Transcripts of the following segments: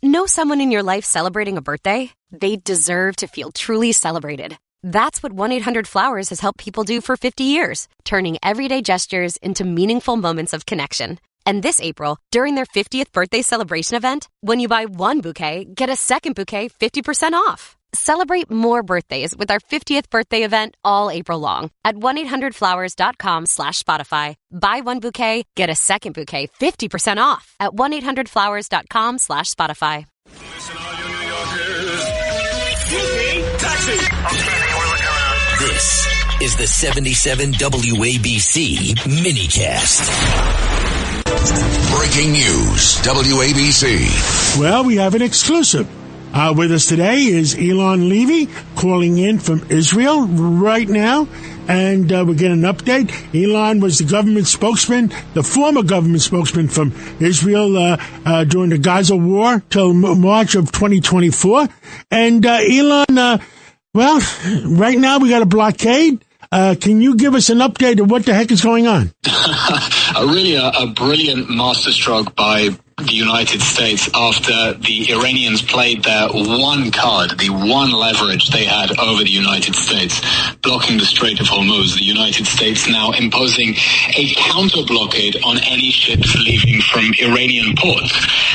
Know someone in your life celebrating a birthday? They deserve to feel truly celebrated. That's what 1-800-Flowers has helped people do for 50 years, turning everyday gestures into meaningful moments of connection. And this April, during their 50th birthday celebration event, when you buy one bouquet, get a second bouquet 50% off. Celebrate more birthdays with our 50th birthday event all April long at 1-800-Flowers.com/Spotify. Buy one bouquet, get a second bouquet 50% off at 1-800-Flowers.com/Spotify. Listen, all you New Yorkers. Taxi! Okay, we're looking around. This is the 77 WABC minicast. Breaking news, WABC. Well, we have an exclusive. With us today is Eylon Levy calling in from Israel right now, and we're getting an update. Eylon was the government spokesman, the former government spokesman from Israel during the Gaza war till March of 2024. And Eylon, well, right now we got a blockade. Can you give us an update of what the heck is going on? A brilliant masterstroke by the United States after the Iranians played their one card, the one leverage they had over the United States, blocking the Strait of Hormuz. The United States now imposing a counter-blockade on any ships leaving from Iranian ports.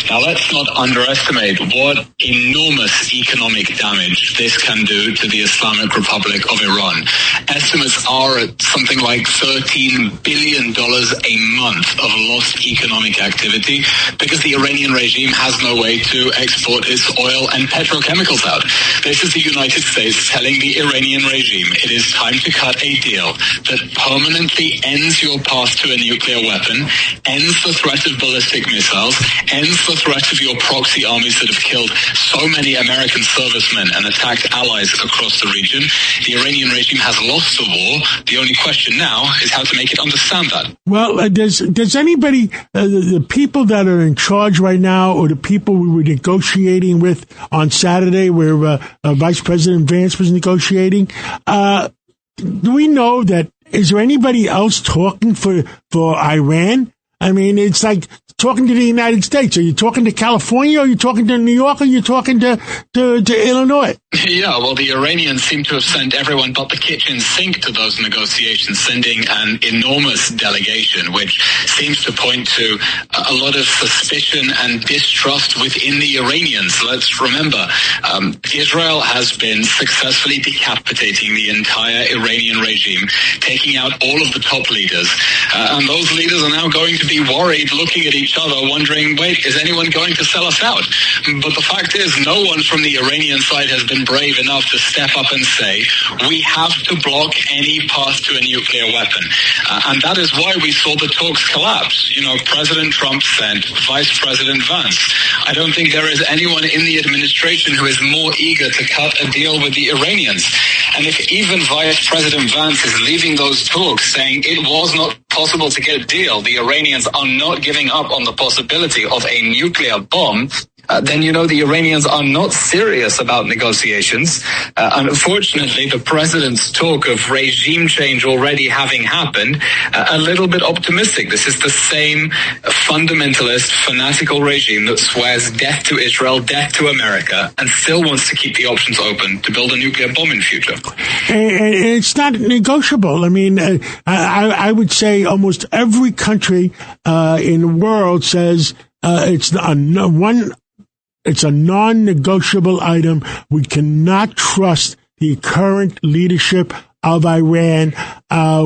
Now, let's not underestimate what enormous economic damage this can do to the Islamic Republic of Iran. Estimates are at something like $13 billion a month of lost economic activity, because the Iranian regime has no way to export its oil and petrochemicals out. This is the United States telling the Iranian regime it is time to cut a deal that permanently ends your path to a nuclear weapon, ends the threat of ballistic missiles, ends the threat of your proxy armies that have killed so many American servicemen and attacked allies across the region. The Iranian regime has lost the war. The only question now is how to make it understand that. Well, does anybody, the people that are in charge right now, or the people we were negotiating with on Saturday, where Vice President Vance was negotiating, do we know that, is there anybody else talking for Iran? I mean, it's like talking to the United States. Are you talking to California? Or are you talking to New York? Or are you talking to Illinois? Yeah, well, the Iranians seem to have sent everyone but the kitchen sink to those negotiations, sending an enormous delegation, which seems to point to a lot of suspicion and distrust within the Iranians. Let's remember, Israel has been successfully decapitating the entire Iranian regime, taking out all of the top leaders, and those leaders are now going to be worried, looking at each other, wondering, wait, is anyone going to sell us out? But the fact is, no one from the Iranian side has been brave enough to step up and say, we have to block any path to a nuclear weapon. And that is why we saw the talks collapse. You know, President Trump sent Vice President Vance. I don't think there is anyone in the administration who is more eager to cut a deal with the Iranians. And if even Vice President Vance is leaving those talks saying it was not possible to get a deal, the Iranians are not giving up on the possibility of a nuclear bomb, then you know the Iranians are not serious about negotiations. Unfortunately, the president's talk of regime change already having happened, a little bit optimistic. This is the same fundamentalist, fanatical regime that swears death to Israel, death to America, and still wants to keep the options open to build a nuclear bomb in future. And it's not negotiable. I mean, I would say almost every country in the world says it's a non-negotiable item. We cannot trust the current leadership of Iran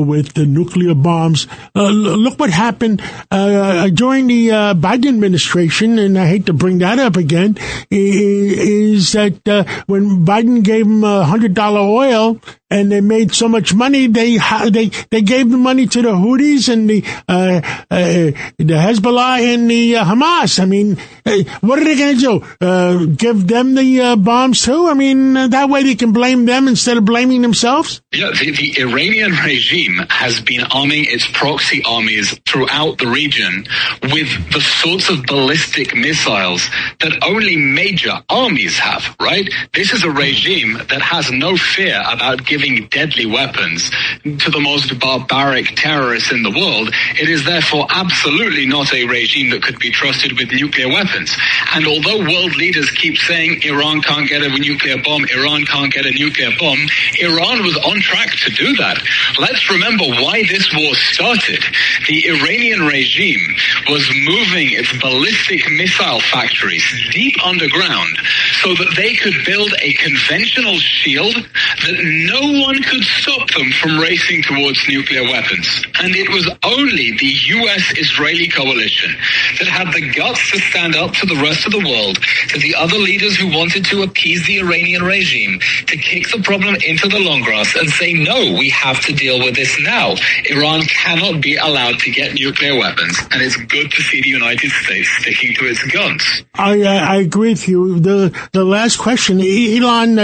with the nuclear bombs. Look what happened during the Biden administration, and I hate to bring that up again, is that when Biden gave them $100 oil and they made so much money, they gave the money to the Houthis and the Hezbollah and the Hamas. I mean, what are they going to do? Give them the bombs too? I mean, that way they can blame them instead of blaming themselves? Yeah, the Iranian regime has been arming its proxy armies throughout the region with the sorts of ballistic missiles that only major armies have, right? This is a regime that has no fear about giving deadly weapons to the most barbaric terrorists in the world. It is therefore absolutely not a regime that could be trusted with nuclear weapons. And although world leaders keep saying Iran can't get a nuclear bomb, Iran can't get a nuclear bomb, Iran was on track to do that. Let's remember why this war started. The Iranian regime was moving its ballistic missile factories deep underground so that they could build a conventional shield that no one could stop them from racing towards nuclear weapons. And it was only the US-Israeli coalition that had the guts to stand up to the rest of the world, to the other leaders who wanted to appease the Iranian regime, to kick the problem into the long grass and say, no, we have to deal with this now. Iran cannot be allowed to get nuclear weapons, and it's good to see the United States sticking to its guns. I agree with you. The last question, Eylon,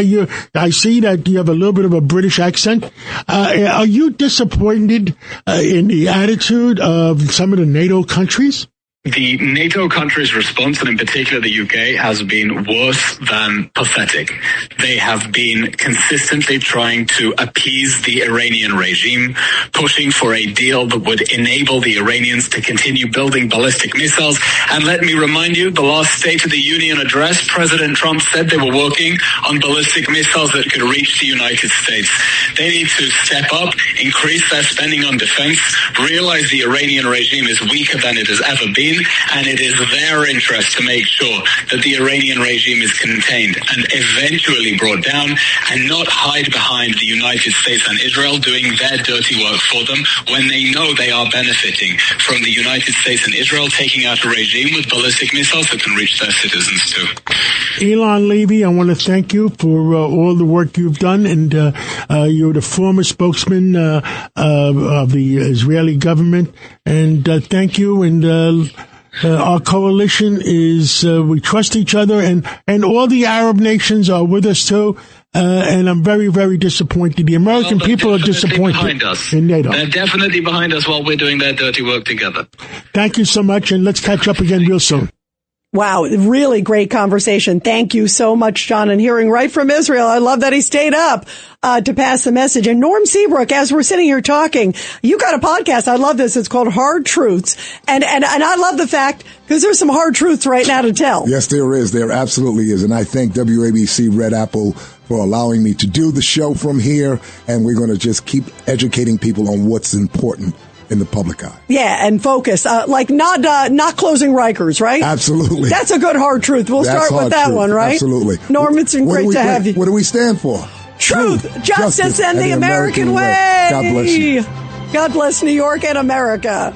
I see that you have a little bit of a British accent. Are you disappointed in the attitude of some of the NATO countries? The NATO countries' response, and in particular the UK, has been worse than pathetic. They have been consistently trying to appease the Iranian regime, pushing for a deal that would enable the Iranians to continue building ballistic missiles. And let me remind you, the last State of the Union address, President Trump said they were working on ballistic missiles that could reach the United States. They need to step up, increase their spending on defense, realize the Iranian regime is weaker than it has ever been, and it is their interest to make sure that the Iranian regime is contained and eventually brought down, and not hide behind the United States and Israel doing their dirty work for them when they know they are benefiting from the United States and Israel taking out a regime with ballistic missiles that can reach their citizens too. Eylon Levy, I want to thank you for all the work you've done, and you're the former spokesman of the Israeli government, and thank you, and our coalition is, we trust each other, and all the Arab nations are with us too. And I'm very, very disappointed. The American people are disappointed in NATO. They're definitely behind us while we're doing their dirty work together. Thank you so much, and let's catch up again real soon. Wow, really great conversation. Thank you so much, John. And hearing right from Israel, I love that he stayed up to pass the message. And Norm Seabrook, as we're sitting here talking, you got a podcast. I love this. It's called Hard Truths. And I love the fact, because there's some hard truths right now to tell. Yes, there is. There absolutely is. And I thank WABC Red Apple for allowing me to do the show from here. And we're going to just keep educating people on what's important in the public eye. Yeah, and focus. Like not closing Rikers, right? Absolutely. That's a good hard truth. We'll start with that one, right? Absolutely. Norm, it's been great to have you. What do we stand for? Truth, justice, and the American way. God bless you. God bless New York and America.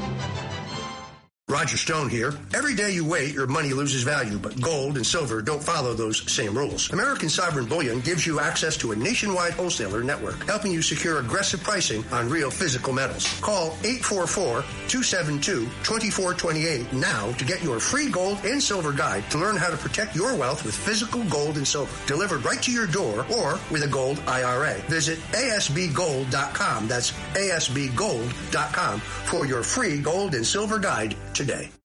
Roger Stone here. Every day you wait, your money loses value, but gold and silver don't follow those same rules. American Sovereign Bullion gives you access to a nationwide wholesaler network, helping you secure aggressive pricing on real physical metals. Call 844-272-2428 now to get your free gold and silver guide to learn how to protect your wealth with physical gold and silver, delivered right to your door or with a gold IRA. Visit ASBGold.com. That's ASBGold.com for your free gold and silver guide today.